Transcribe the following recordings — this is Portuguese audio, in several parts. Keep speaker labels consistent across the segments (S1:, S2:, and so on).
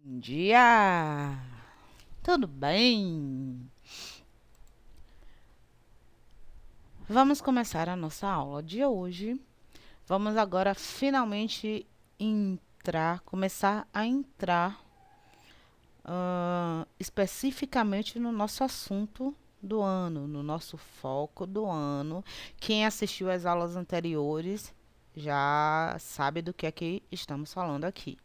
S1: Bom dia! Tudo bem? Vamos começar a nossa aula de hoje. Vamos agora finalmente começar a entrar especificamente no nosso assunto do ano, no nosso foco do ano. Quem assistiu às aulas anteriores já sabe do que é que estamos falando aqui.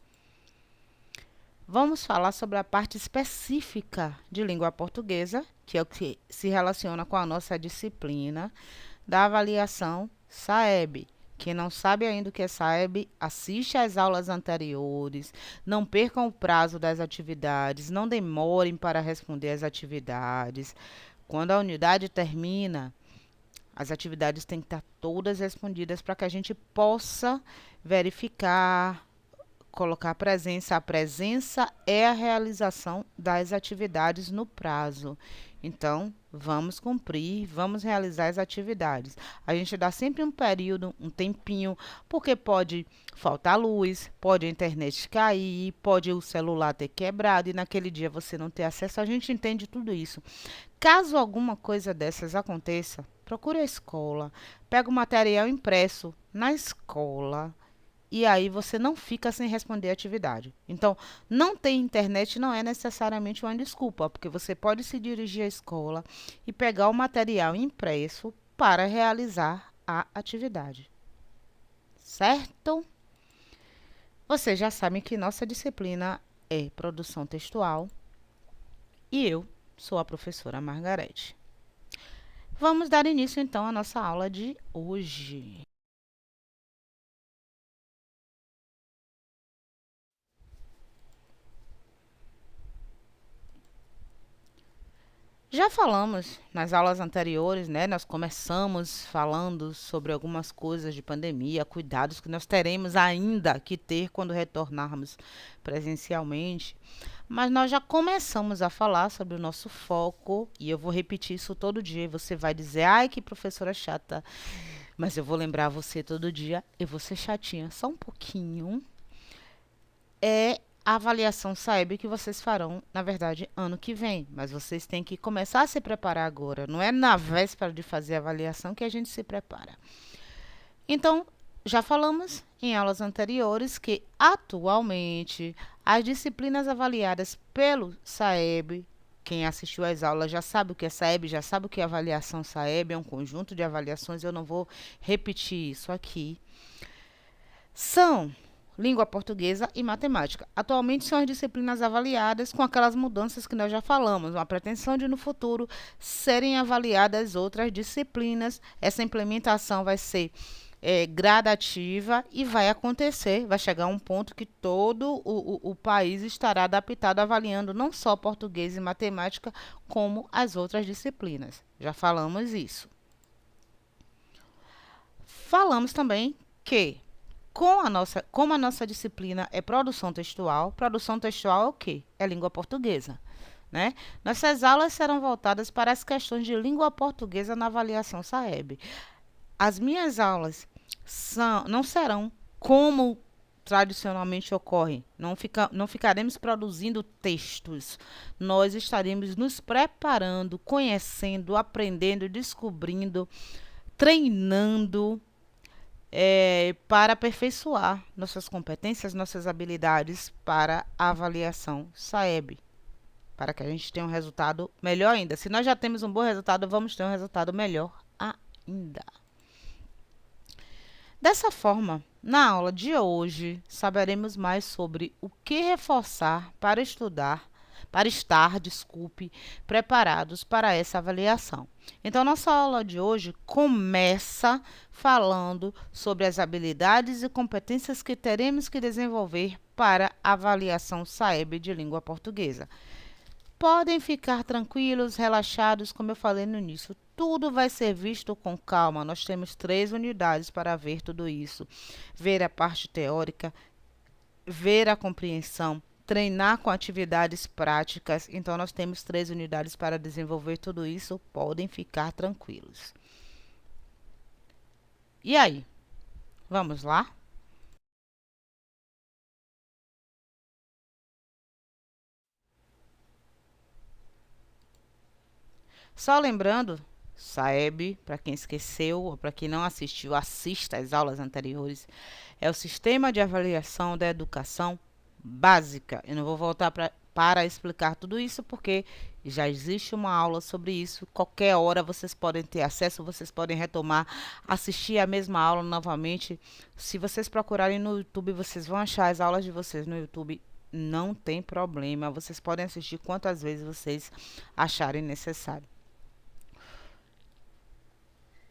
S1: Vamos falar sobre a parte específica de língua portuguesa, que é o que se relaciona com a nossa disciplina da avaliação SAEB. Quem não sabe ainda o que é SAEB, assiste às aulas anteriores, não percam o prazo das atividades, não demorem para responder as atividades. Quando a unidade termina, as atividades têm que estar todas respondidas para que a gente possa verificar, colocar presença. A presença é a realização das atividades no prazo. Então, vamos cumprir, vamos realizar as atividades. A gente dá sempre um período, um tempinho, porque pode faltar luz, pode a internet cair, pode o celular ter quebrado e naquele dia você não ter acesso. A gente entende tudo isso. Caso alguma coisa dessas aconteça, procure a escola, pega o material impresso na escola, e aí você não fica sem responder a atividade. Então, não ter internet não é necessariamente uma desculpa, porque você pode se dirigir à escola e pegar o material impresso para realizar a atividade. Certo? Vocês já sabem que nossa disciplina é produção textual e eu sou a professora Margarete. Vamos dar início então à nossa aula de hoje. Já falamos nas aulas anteriores, né? Nós começamos falando sobre algumas coisas de pandemia, cuidados que nós teremos ainda que ter quando retornarmos presencialmente. Mas nós já começamos a falar sobre o nosso foco, e eu vou repetir isso todo dia. E você vai dizer, ai, que professora chata. Mas eu vou lembrar você todo dia, eu vou ser chatinha só um pouquinho. É a avaliação SAEB que vocês farão, na verdade, ano que vem. Mas vocês têm que começar a se preparar agora. Não é na véspera de fazer a avaliação que a gente se prepara. Então, já falamos em aulas anteriores que, atualmente, as disciplinas avaliadas pelo SAEB, quem assistiu às aulas já sabe o que é SAEB, já sabe o que é avaliação SAEB, é um conjunto de avaliações, eu não vou repetir isso aqui. São língua portuguesa e matemática. Atualmente são as disciplinas avaliadas com aquelas mudanças que nós já falamos, uma pretensão de no futuro serem avaliadas outras disciplinas. Essa implementação vai ser gradativa e vai acontecer, vai chegar um ponto que todo o país estará adaptado avaliando não só português e matemática, como as outras disciplinas. Já falamos isso. Falamos também que como a nossa disciplina é produção textual é o quê? É língua portuguesa. Né? Nossas aulas serão voltadas para as questões de língua portuguesa na avaliação SAEB. As minhas aulas não serão como tradicionalmente ocorre. Não ficaremos produzindo textos. Nós estaremos nos preparando, conhecendo, aprendendo, descobrindo, treinando para aperfeiçoar nossas competências, nossas habilidades para a avaliação SAEB, para que a gente tenha um resultado melhor ainda. Se nós já temos um bom resultado, vamos ter um resultado melhor ainda. Dessa forma, na aula de hoje, saberemos mais sobre o que reforçar para estar, preparados para essa avaliação. Então, nossa aula de hoje começa falando sobre as habilidades e competências que teremos que desenvolver para a avaliação SAEB de língua portuguesa. Podem ficar tranquilos, relaxados, como eu falei no início. Tudo vai ser visto com calma. Nós temos 3 unidades para ver tudo isso. Ver a parte teórica, ver a compreensão, treinar com atividades práticas. Então, nós temos 3 unidades para desenvolver tudo isso. Podem ficar tranquilos. E aí? Vamos lá? Só lembrando, SAEB, para quem esqueceu ou para quem não assistiu, assista às aulas anteriores, é o Sistema de Avaliação da Educação Básica. Eu não vou voltar para explicar tudo isso, porque já existe uma aula sobre isso. Qualquer hora vocês podem ter acesso, vocês podem retomar, assistir a mesma aula novamente. Se vocês procurarem no YouTube, vocês vão achar as aulas de vocês no YouTube. Não tem problema, vocês podem assistir quantas vezes vocês acharem necessário.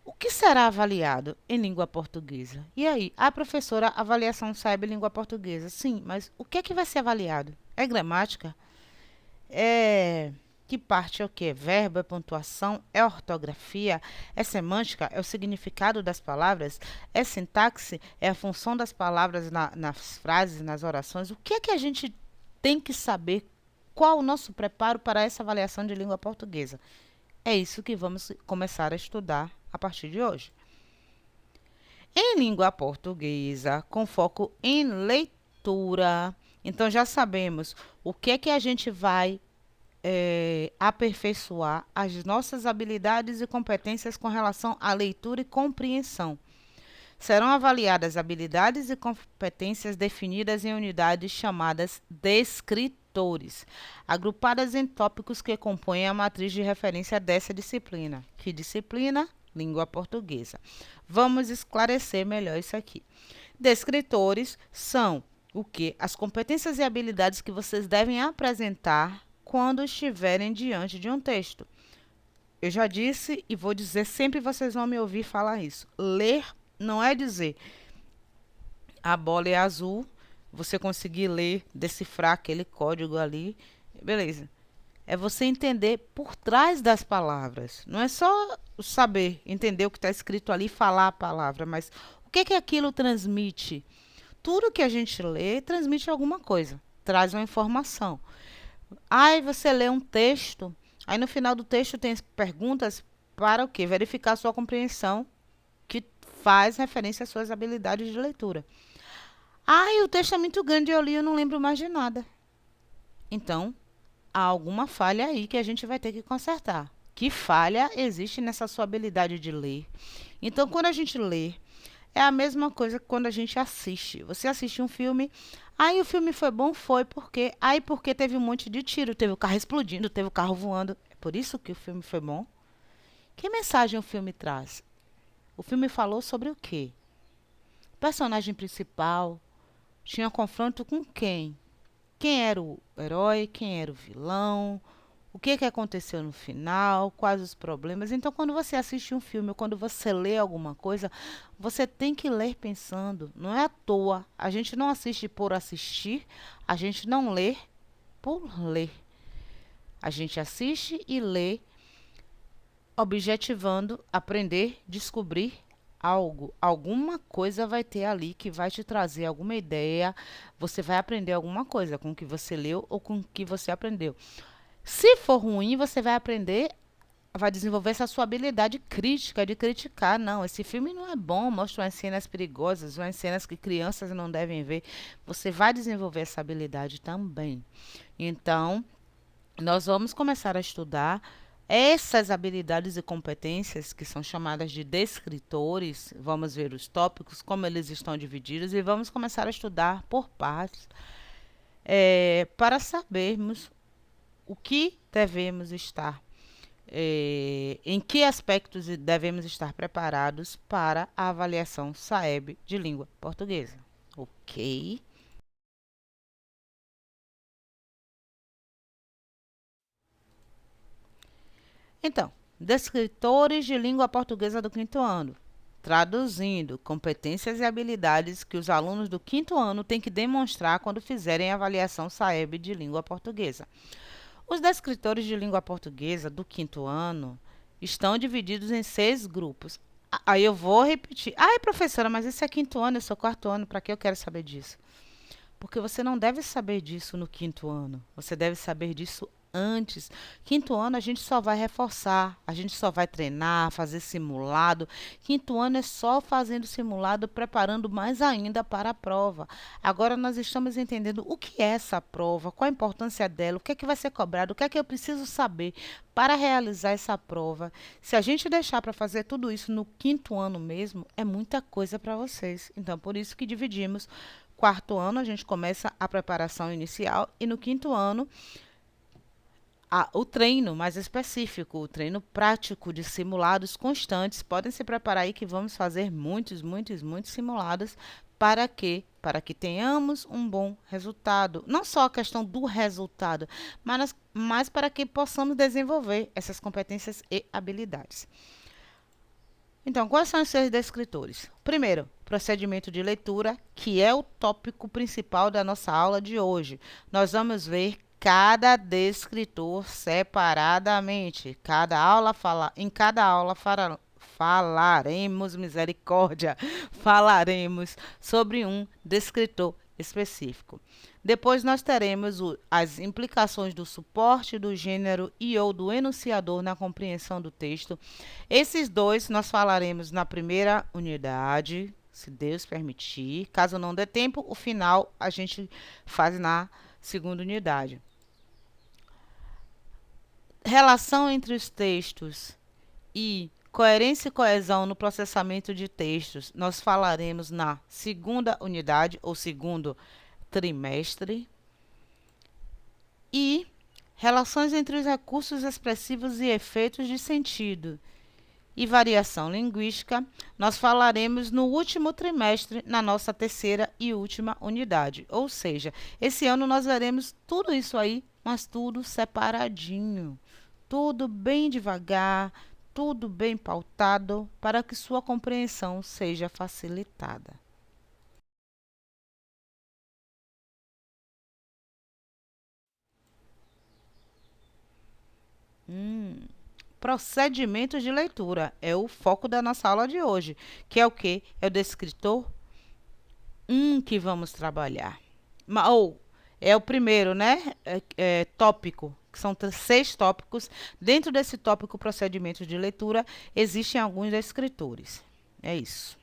S1: O que será avaliado em língua portuguesa? E aí, a professora, avaliação SAEB em língua portuguesa. Sim, mas o que é que vai ser avaliado? É gramática? É... Que parte é o quê? Verbo, é pontuação, é ortografia, é semântica, é o significado das palavras, é sintaxe, é a função das palavras nas frases, nas orações. O que é que a gente tem que saber? Qual o nosso preparo para essa avaliação de língua portuguesa? É isso que vamos começar a estudar a partir de hoje. Em língua portuguesa, com foco em leitura. Então, já sabemos o que é que a gente vai aperfeiçoar as nossas habilidades e competências com relação à leitura e compreensão. Serão avaliadas habilidades e competências definidas em unidades chamadas descritores, agrupadas em tópicos que compõem a matriz de referência dessa disciplina. Que disciplina? Língua portuguesa. Vamos esclarecer melhor isso aqui. Descritores são o quê? As competências e habilidades que vocês devem apresentar quando estiverem diante de um texto. Eu já disse e vou dizer, sempre vocês vão me ouvir falar isso. Ler não é dizer a bola é azul, você conseguir ler, decifrar aquele código ali, beleza. É você entender por trás das palavras. Não é só saber, entender o que está escrito ali e falar a palavra, mas o que é que aquilo transmite? Tudo que a gente lê transmite alguma coisa, traz uma informação. Aí você lê um texto, aí no final do texto tem perguntas para o quê? Verificar a sua compreensão, que faz referência às suas habilidades de leitura. Ai, o texto é muito grande, eu li e eu não lembro mais de nada. Então, há alguma falha aí que a gente vai ter que consertar. Que falha existe nessa sua habilidade de ler? Então, quando a gente lê, é a mesma coisa que quando a gente assiste. Você assiste um filme, aí o filme foi bom, foi porque... Aí porque teve um monte de tiro, teve o carro explodindo, teve o carro voando. É por isso que o filme foi bom? Que mensagem o filme traz? O filme falou sobre o quê? O personagem principal tinha confronto com quem? Quem era o herói, quem era o vilão, o que aconteceu no final, quais os problemas. Então, quando você assiste um filme ou quando você lê alguma coisa, você tem que ler pensando. Não é à toa. A gente não assiste por assistir, a gente não lê por ler. A gente assiste e lê, objetivando, aprender, descobrir algo. Alguma coisa vai ter ali que vai te trazer alguma ideia. Você vai aprender alguma coisa com o que você leu ou com o que você aprendeu. Se for ruim, você vai aprender, vai desenvolver essa sua habilidade crítica de criticar. Não, esse filme não é bom, mostra umas cenas perigosas, umas cenas que crianças não devem ver. Você vai desenvolver essa habilidade também. Então, nós vamos começar a estudar essas habilidades e competências que são chamadas de descritores. Vamos ver os tópicos, como eles estão divididos e vamos começar a estudar por partes para sabermos o que devemos estar, em que aspectos devemos estar preparados para a avaliação SAEB de língua portuguesa. Ok? Então, descritores de língua portuguesa do quinto ano. Traduzindo, competências e habilidades que os alunos do quinto ano têm que demonstrar quando fizerem a avaliação SAEB de língua portuguesa. Os descritores de língua portuguesa do quinto ano estão divididos em 6 grupos. Aí eu vou repetir. Ai, professora, mas esse é quinto ano, eu sou quarto ano, para que eu quero saber disso? Porque você não deve saber disso no quinto ano. Você deve saber disso antes. Quinto ano a gente só vai reforçar, a gente só vai treinar, fazer simulado. Quinto ano é só fazendo simulado, preparando mais ainda para a prova. Agora nós estamos entendendo o que é essa prova, qual a importância dela, o que é que vai ser cobrado, o que é que eu preciso saber para realizar essa prova. Se a gente deixar para fazer tudo isso no quinto ano mesmo, é muita coisa para vocês. Então, por isso que dividimos. Quarto ano a gente começa a preparação inicial e no quinto ano o treino mais específico, o treino prático de simulados constantes. Podem se preparar aí que vamos fazer muitos simulados. Para quê? Para que tenhamos um bom resultado. Não só a questão do resultado, mas para que possamos desenvolver essas competências e habilidades. Então, quais são os seus descritores? Primeiro, procedimento de leitura, que é o tópico principal da nossa aula de hoje. Nós vamos ver cada descritor separadamente. Em cada aula falaremos, misericórdia, falaremos sobre um descritor específico. Depois nós teremos as implicações do suporte, do gênero e ou do enunciador na compreensão do texto. Esses dois nós falaremos na primeira unidade, se Deus permitir. Caso não dê tempo, o final a gente faz na segunda unidade. Relação entre os textos e coerência e coesão no processamento de textos, nós falaremos na segunda unidade ou segundo trimestre. E relações entre os recursos expressivos e efeitos de sentido e variação linguística, nós falaremos no último trimestre, na nossa terceira e última unidade. Ou seja, esse ano nós veremos tudo isso aí, mas tudo separadinho, tudo bem devagar, tudo bem pautado, para que sua compreensão seja facilitada. Procedimentos de leitura é o foco da nossa aula de hoje, que é o quê? É o descritor que vamos trabalhar. Ou é o primeiro, né? Tópico, que são 6 tópicos. Dentro desse tópico procedimentos de leitura, existem alguns descritores. É isso.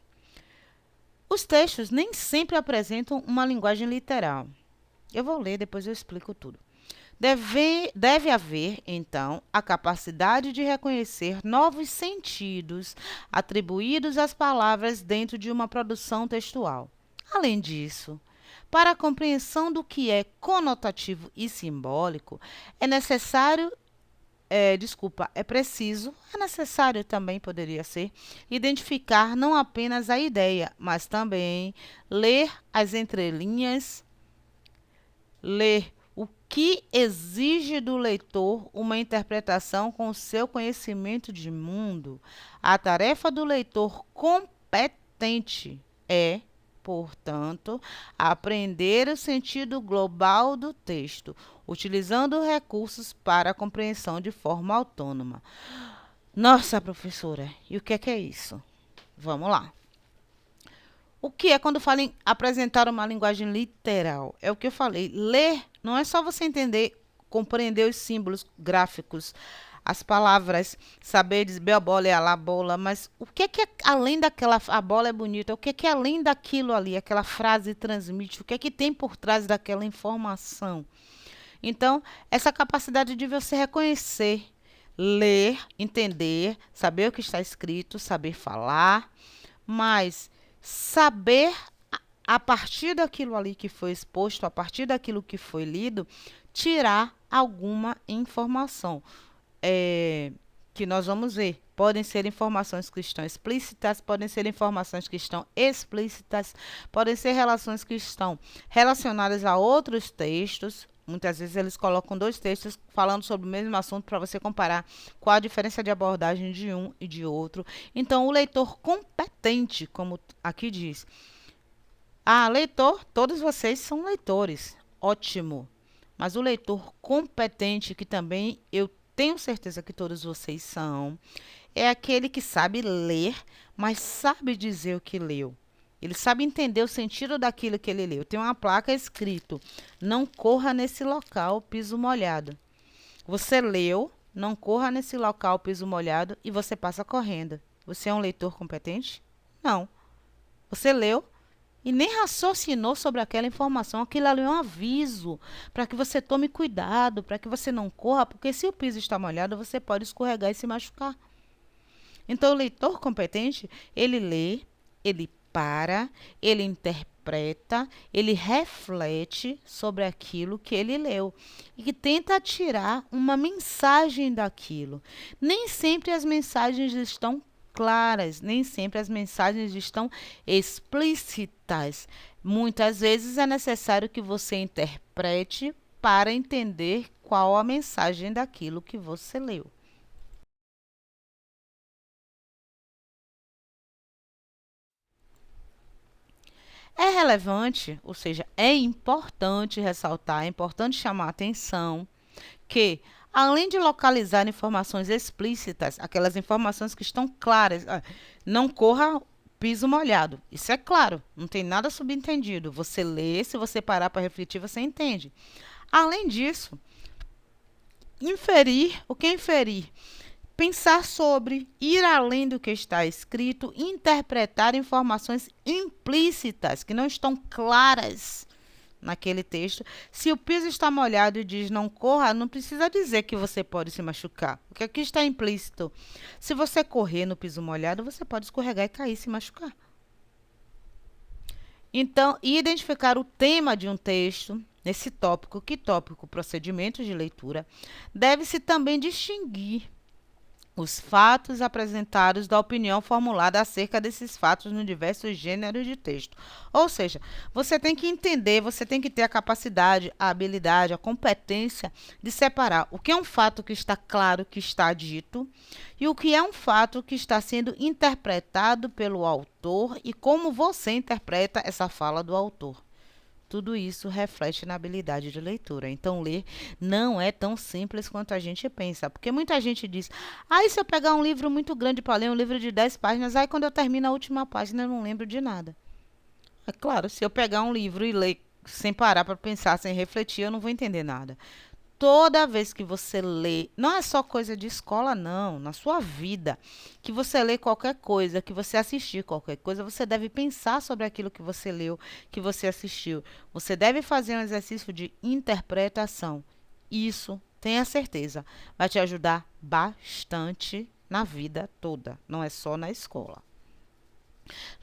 S1: Os textos nem sempre apresentam uma linguagem literal. Eu vou ler, depois eu explico tudo. Deve haver, então, a capacidade de reconhecer novos sentidos atribuídos às palavras dentro de uma produção textual. Além disso, para a compreensão do que é conotativo e simbólico, é necessário, é necessário também, poderia ser, identificar não apenas a ideia, mas também ler as entrelinhas, ler o que exige do leitor uma interpretação com o seu conhecimento de mundo. A tarefa do leitor competente é, portanto, aprender o sentido global do texto, utilizando recursos para a compreensão de forma autônoma. Nossa, professora, e o que é isso? Vamos lá. O que é quando falo em apresentar uma linguagem literal? É o que eu falei. Ler não é só você entender, compreender os símbolos gráficos, as palavras, saber dizer a bola é a bola, mas o que é além daquela, a bola é bonita, o que é além daquilo ali, aquela frase transmite, o que é que tem por trás daquela informação? Então, essa capacidade de você reconhecer, ler, entender, saber o que está escrito, saber falar, mas saber a partir daquilo ali que foi exposto, a partir daquilo que foi lido, tirar alguma informação que nós vamos ver. Podem ser informações que estão explícitas, podem ser informações que estão explícitas, podem ser relações que estão relacionadas a outros textos. Muitas vezes eles colocam 2 textos falando sobre o mesmo assunto para você comparar qual a diferença de abordagem de um e de outro. Então, o leitor competente, como aqui diz. Leitor, todos vocês são leitores. Ótimo. Mas o leitor competente, que também eu tenho certeza que todos vocês são, é aquele que sabe ler, mas sabe dizer o que leu. Ele sabe entender o sentido daquilo que ele leu. Tem uma placa escrito: não corra nesse local, piso molhado. Você leu, não corra nesse local piso molhado e você passa correndo. Você é um leitor competente? Não. Você leu e nem raciocinou sobre aquela informação. Aquilo ali é um aviso para que você tome cuidado, para que você não corra, porque se o piso está molhado, você pode escorregar e se machucar. Então, o leitor competente, ele lê, ele para, ele interpreta, ele reflete sobre aquilo que ele leu e que tenta tirar uma mensagem daquilo. Nem sempre as mensagens estão claras, nem sempre as mensagens estão explícitas. Muitas vezes é necessário que você interprete para entender qual a mensagem daquilo que você leu. É relevante, ou seja, é importante ressaltar, é importante chamar a atenção que, além de localizar informações explícitas, aquelas informações que estão claras, não corra piso molhado. Isso é claro, não tem nada subentendido. Você lê, se você parar para refletir, você entende. Além disso, inferir, o que é inferir? Pensar sobre, ir além do que está escrito, interpretar informações implícitas que não estão claras naquele texto. Se o piso está molhado e diz não corra, não precisa dizer que você pode se machucar, porque aqui está implícito. Se você correr no piso molhado, você pode escorregar e cair e se machucar. Então, identificar o tema de um texto, nesse tópico, que tópico? Procedimentos de leitura, deve-se também distinguir os fatos apresentados da opinião formulada acerca desses fatos no diversos gêneros de texto. Ou seja, você tem que entender, você tem que ter a capacidade, a habilidade, a competência de separar o que é um fato que está claro, que está dito, e o que é um fato que está sendo interpretado pelo autor e como você interpreta essa fala do autor. Tudo isso reflete na habilidade de leitura. Então, ler não é tão simples quanto a gente pensa. Porque muita gente diz, e se eu pegar um livro muito grande para ler, um livro de 10 páginas, aí quando eu termino a última página eu não lembro de nada. É claro, se eu pegar um livro e ler sem parar para pensar, sem refletir, eu não vou entender nada. Toda vez que você lê, não é só coisa de escola, não, na sua vida, que você lê qualquer coisa, que você assistir qualquer coisa, você deve pensar sobre aquilo que você leu, que você assistiu. Você deve fazer um exercício de interpretação. Isso, tenha certeza, vai te ajudar bastante na vida toda, não é só na escola.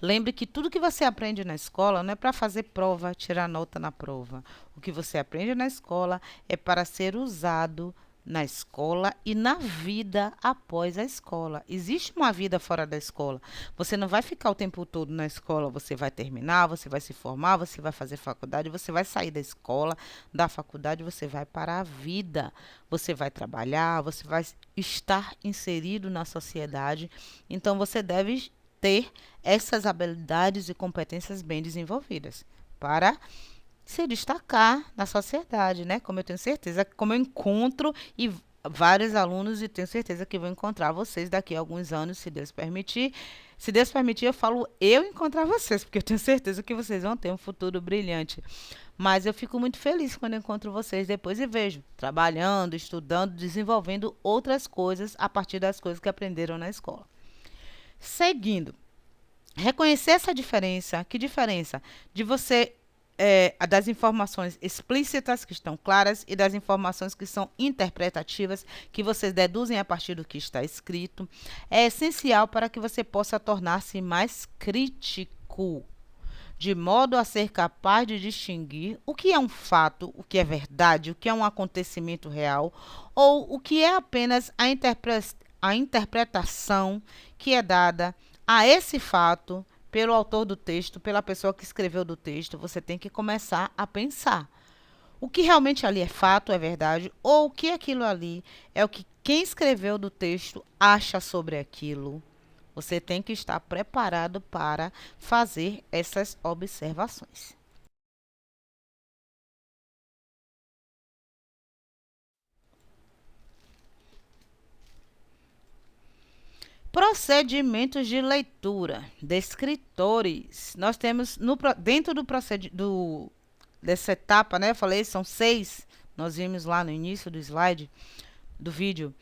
S1: Lembre que tudo que você aprende na escola não é para fazer prova, tirar nota na prova. O que você aprende na escola é para ser usado na escola e na vida após a escola. Existe uma vida fora da escola. Você não vai ficar o tempo todo na escola. Você vai terminar, você vai se formar, você vai fazer faculdade, você vai sair da escola, da faculdade, você vai para a vida. Você vai trabalhar, você vai estar inserido na sociedade. Então, você deve ter essas habilidades e competências bem desenvolvidas para se destacar na sociedade, né? Como eu tenho certeza, como eu encontro e vários alunos e tenho certeza que vou encontrar vocês daqui a alguns anos, se Deus permitir. Se Deus permitir, eu falo eu encontrar vocês, porque eu tenho certeza que vocês vão ter um futuro brilhante. Mas eu fico muito feliz quando eu encontro vocês depois e vejo trabalhando, estudando, desenvolvendo outras coisas a partir das coisas que aprenderam na escola. Seguindo, reconhecer essa diferença. Que diferença? De você, das informações explícitas, que estão claras, e das informações que são interpretativas, que vocês deduzem a partir do que está escrito, é essencial para que você possa tornar-se mais crítico, de modo a ser capaz de distinguir o que é um fato, o que é verdade, o que é um acontecimento real, ou o que é apenas a interpretação que é dada a esse fato pelo autor do texto, pela pessoa que escreveu do texto. Você tem que começar a pensar. O que realmente ali é fato, é verdade, ou o que aquilo ali é o que quem escreveu do texto acha sobre aquilo. Você tem que estar preparado para fazer essas observações. Procedimentos de leitura de escritores. Nós temos dentro dessa etapa, né? Eu falei, são 6. Nós vimos lá no início do slide. do vídeo.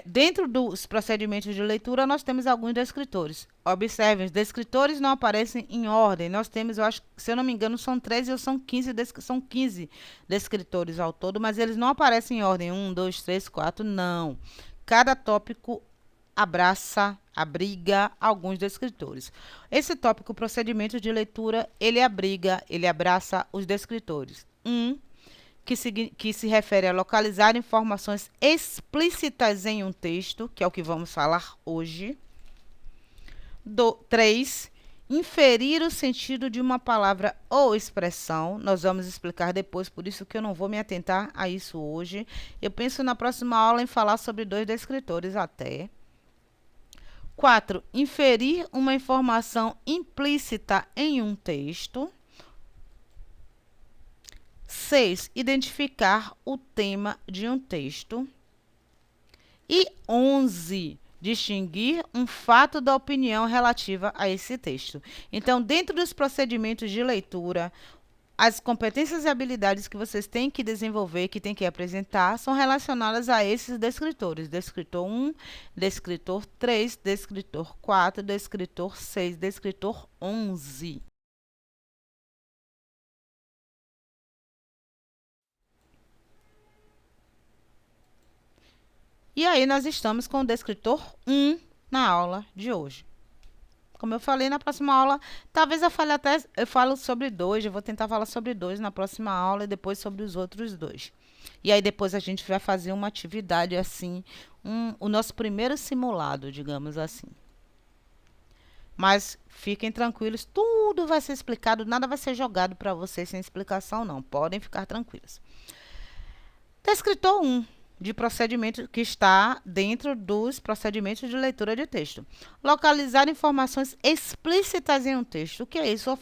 S1: Dentro dos procedimentos de leitura, nós temos alguns descritores. Observem, os descritores não aparecem em ordem. Nós temos, eu acho, se eu não me engano, são 13 ou são 15, são 15 descritores ao todo, mas eles não aparecem em ordem. 1, 2, 3, 4, não. Cada tópico abriga alguns descritores. Esse tópico, procedimentos de leitura, ele abraça os descritores. Que se refere a localizar informações explícitas em um texto, que é o que vamos falar hoje. 3. Inferir o sentido de uma palavra ou expressão. Nós vamos explicar depois, por isso que eu não vou me atentar a isso hoje. Eu penso na próxima aula em falar sobre 2 descritores até. 4. Inferir uma informação implícita em um texto. 6. Identificar o tema de um texto. E 11. Distinguir um fato da opinião relativa a esse texto. Então, dentro dos procedimentos de leitura, as competências e habilidades que vocês têm que desenvolver, que têm que apresentar, são relacionadas a esses descritores. Descritor 1, descritor 3, descritor 4, descritor 6, descritor 11. E aí, nós estamos com o descritor 1 na aula de hoje. Como eu falei, na próxima aula, talvez eu falo sobre 2, eu vou tentar falar sobre 2 na próxima aula e depois sobre os outros 2. E aí, depois a gente vai fazer uma atividade assim, o nosso primeiro simulado, digamos assim. Mas fiquem tranquilos, tudo vai ser explicado, nada vai ser jogado para vocês sem explicação, não. Podem ficar tranquilos. Descritor 1. De procedimento que está dentro dos procedimentos de leitura de texto. Localizar informações explícitas em um texto. O que é isso?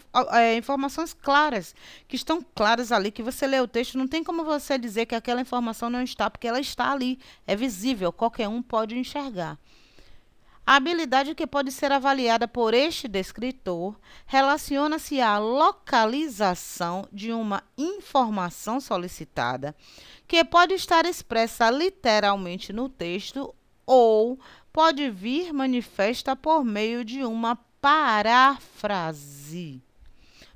S1: Informações claras, que estão claras ali, que você lê o texto, não tem como você dizer que aquela informação não está, porque ela está ali, é visível, qualquer um pode enxergar. A habilidade que pode ser avaliada por este descritor relaciona-se à localização de uma informação solicitada, que pode estar expressa literalmente no texto ou pode vir manifesta por meio de uma paráfrase.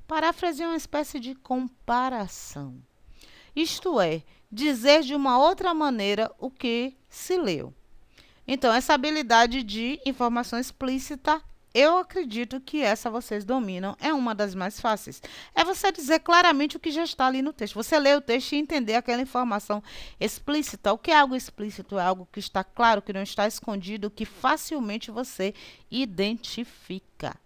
S1: Paráfrase é uma espécie de comparação. Isto é, dizer de uma outra maneira o que se leu. Então, essa habilidade de informação explícita, eu acredito que essa vocês dominam, é uma das mais fáceis. É você dizer claramente o que já está ali no texto. Você lê o texto e entender aquela informação explícita. O que é algo explícito? É algo que está claro, que não está escondido, que facilmente você identifica.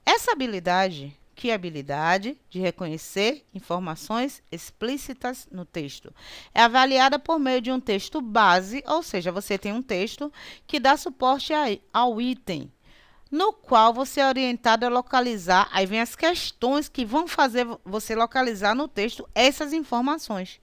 S1: Essa habilidade... Que habilidade de reconhecer informações explícitas no texto. É avaliada por meio de um texto base, ou seja, você tem um texto que dá suporte ao item, no qual você é orientado a localizar, aí vem as questões que vão fazer você localizar no texto essas informações.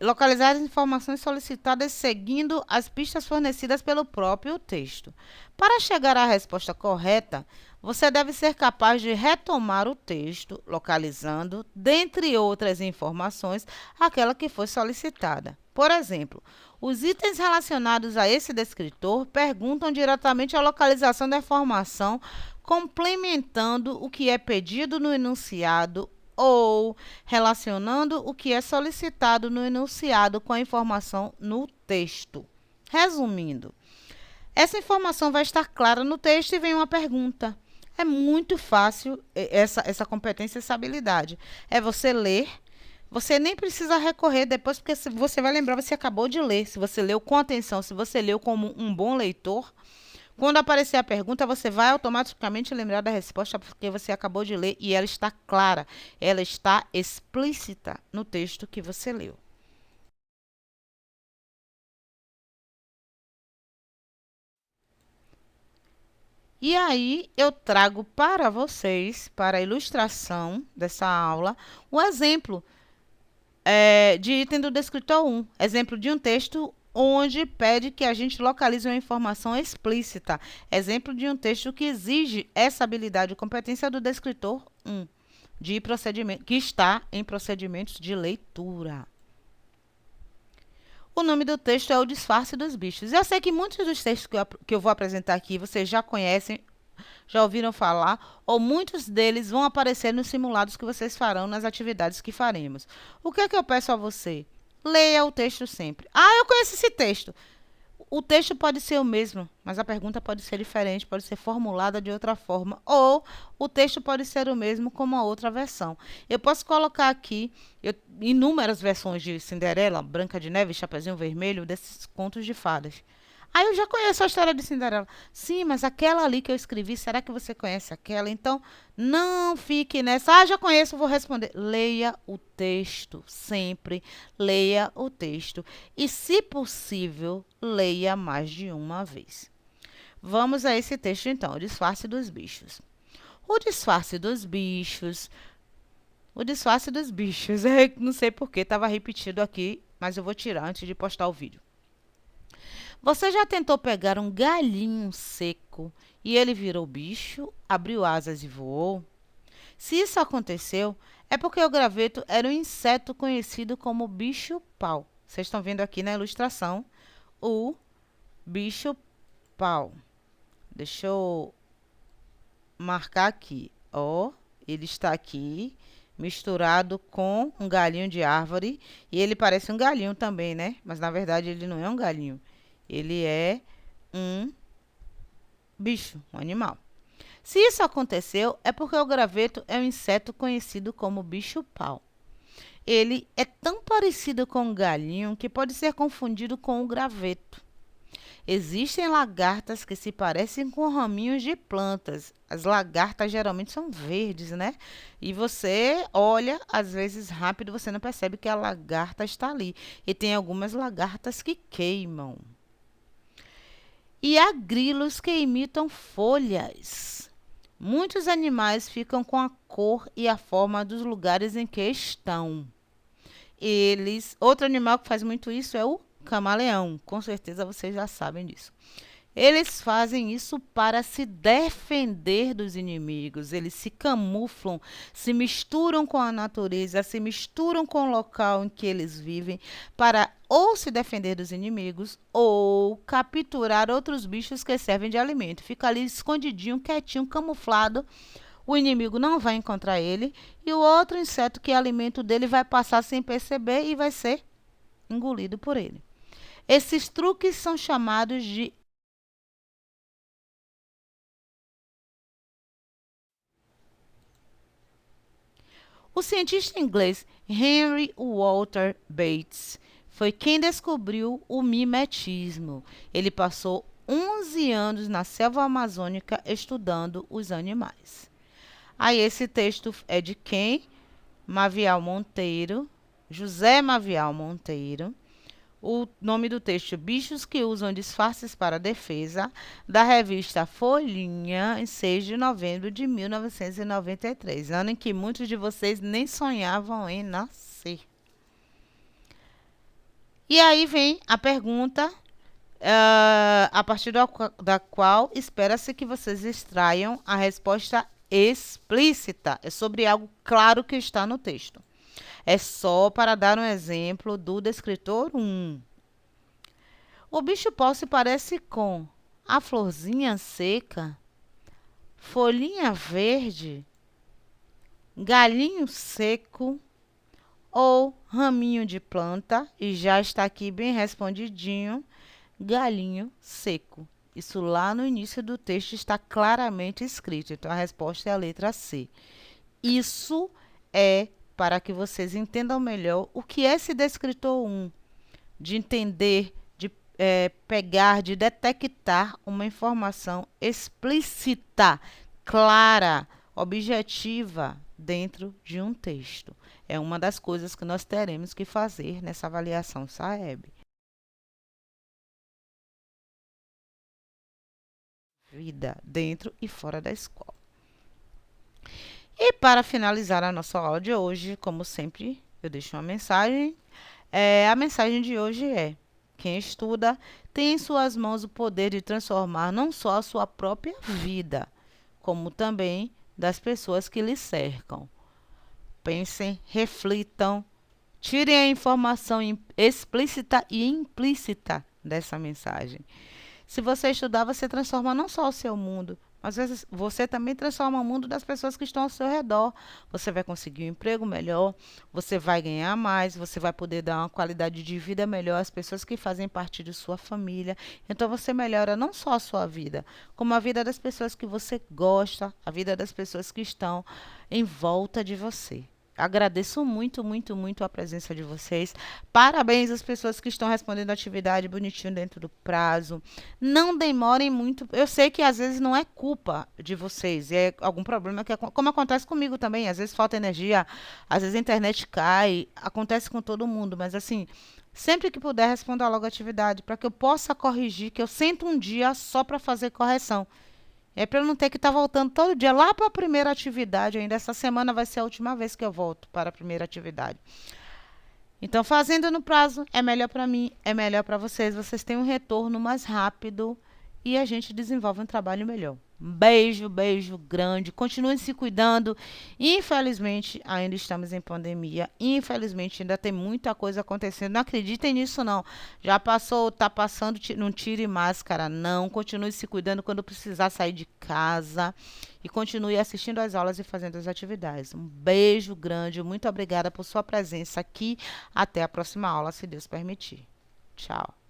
S1: Localizar as informações solicitadas seguindo as pistas fornecidas pelo próprio texto. Para chegar à resposta correta, você deve ser capaz de retomar o texto, localizando, dentre outras informações, aquela que foi solicitada. Por exemplo, os itens relacionados a esse descritor perguntam diretamente a localização da informação, complementando o que é pedido no enunciado ou relacionando o que é solicitado no enunciado com a informação no texto. Resumindo, essa informação vai estar clara no texto e vem uma pergunta. É muito fácil essa competência, essa habilidade. É você ler, você nem precisa recorrer depois, porque você vai lembrar, você acabou de ler. Se você leu com atenção, se você leu como um bom leitor, quando aparecer a pergunta, você vai automaticamente lembrar da resposta, porque você acabou de ler e ela está clara, ela está explícita no texto que você leu. E aí, eu trago para vocês, para a ilustração dessa aula, o exemplo de item do descritor 1. Exemplo de um texto onde pede que a gente localize uma informação explícita. Exemplo de um texto que exige essa habilidade e competência do descritor 1, que está em procedimentos de leitura. O nome do texto é O Disfarce dos Bichos. Eu sei que muitos dos textos que eu vou apresentar aqui vocês já conhecem, já ouviram falar, ou muitos deles vão aparecer nos simulados que vocês farão nas atividades que faremos. O que é que eu peço a você? Leia o texto sempre. Ah, eu conheço esse texto. O texto pode ser o mesmo, mas a pergunta pode ser diferente, pode ser formulada de outra forma, ou o texto pode ser o mesmo com uma outra versão. Eu posso colocar aqui inúmeras versões de Cinderela, Branca de Neve, Chapeuzinho Vermelho, desses contos de fadas. Ah, eu já conheço a história de Cinderela. Sim, mas aquela ali que eu escrevi, será que você conhece aquela? Então, não fique nessa. Ah, já conheço, vou responder. Leia o texto, sempre leia o texto. E, se possível, leia mais de uma vez. Vamos a esse texto, então. O disfarce dos bichos. O disfarce dos bichos. O disfarce dos bichos. Não sei porque estava repetido aqui, mas eu vou tirar antes de postar o vídeo. Você já tentou pegar um galinho seco e ele virou bicho, abriu asas e voou? Se isso aconteceu, é porque o graveto era um inseto conhecido como bicho-pau. Vocês estão vendo aqui na ilustração o bicho-pau. Deixa eu marcar aqui. Ó, ele está aqui misturado com um galinho de árvore. E ele parece um galinho também, né? Mas na verdade ele não é um galinho. Ele é um bicho, um animal. Se isso aconteceu, é porque o graveto é um inseto conhecido como bicho-pau. Ele é tão parecido com o galinho que pode ser confundido com o graveto. Existem lagartas que se parecem com raminhos de plantas. As lagartas geralmente são verdes, né? E você olha, às vezes rápido, você não percebe que a lagarta está ali. E tem algumas lagartas que queimam. E há grilos que imitam folhas. Muitos animais ficam com a cor e a forma dos lugares em que estão. Outro animal que faz muito isso é o camaleão. Com certeza vocês já sabem disso. Eles fazem isso para se defender dos inimigos. Eles se camuflam, se misturam com a natureza, se misturam com o local em que eles vivem para ou se defender dos inimigos ou capturar outros bichos que servem de alimento. Fica ali escondidinho, quietinho, camuflado. O inimigo não vai encontrar ele e o outro inseto que é alimento dele vai passar sem perceber e vai ser engolido por ele. Esses truques são chamados de O cientista inglês Henry Walter Bates foi quem descobriu o mimetismo. Ele passou 11 anos na selva amazônica estudando os animais. Aí esse texto é de quem? Mavial Monteiro, José Mavial Monteiro. O nome do texto, Bichos que usam disfarces para defesa, da revista Folhinha, em 6 de novembro de 1993, ano em que muitos de vocês nem sonhavam em nascer. E aí vem a pergunta, a partir da qual espera-se que vocês extraiam a resposta explícita. É sobre algo claro que está no texto. É só para dar um exemplo do descritor 1. O bicho-pau se parece com a florzinha seca, folhinha verde, galinho seco ou raminho de planta. E já está aqui bem respondidinho, galinho seco. Isso lá no início do texto está claramente escrito. Então, a resposta é a letra C. Isso é para que vocês entendam melhor o que é esse descritor 1, de entender, de pegar, de detectar uma informação explícita, clara, objetiva dentro de um texto. É uma das coisas que nós teremos que fazer nessa avaliação SAEB. Vida dentro e fora da escola. E para finalizar a nossa aula de hoje, como sempre, eu deixo uma mensagem. A mensagem de hoje é: Quem estuda tem em suas mãos o poder de transformar não só a sua própria vida, como também das pessoas que lhe cercam. Pensem, reflitam, tirem a informação explícita e implícita dessa mensagem. Se você estudar, você transforma não só o seu mundo, mas às vezes você também transforma o mundo das pessoas que estão ao seu redor. Você vai conseguir um emprego melhor, você vai ganhar mais, você vai poder dar uma qualidade de vida melhor às pessoas que fazem parte de sua família. Então você melhora não só a sua vida, como a vida das pessoas que você gosta, a vida das pessoas que estão em volta de você. Agradeço muito, muito, muito a presença de vocês. Parabéns às pessoas que estão respondendo a atividade bonitinho dentro do prazo. Não demorem muito. Eu sei que às vezes não é culpa de vocês, é algum problema que como acontece comigo também. Às vezes falta energia, às vezes a internet cai, acontece com todo mundo, mas assim, sempre que puder responda logo a atividade para que eu possa corrigir, que eu sento um dia só para fazer correção. É para eu não ter que estar voltando todo dia lá para a primeira atividade ainda. Essa semana vai ser a última vez que eu volto para a primeira atividade. Então, fazendo no prazo é melhor para mim, é melhor para vocês. Vocês têm um retorno mais rápido e a gente desenvolve um trabalho melhor. Um beijo, beijo grande. Continuem se cuidando. Infelizmente, ainda estamos em pandemia. Infelizmente, ainda tem muita coisa acontecendo. Não acreditem nisso, não. Já passou, está passando, não tire máscara, não. Continue se cuidando quando precisar sair de casa. E continue assistindo às aulas e fazendo as atividades. Um beijo grande. Muito obrigada por sua presença aqui. Até a próxima aula, se Deus permitir. Tchau.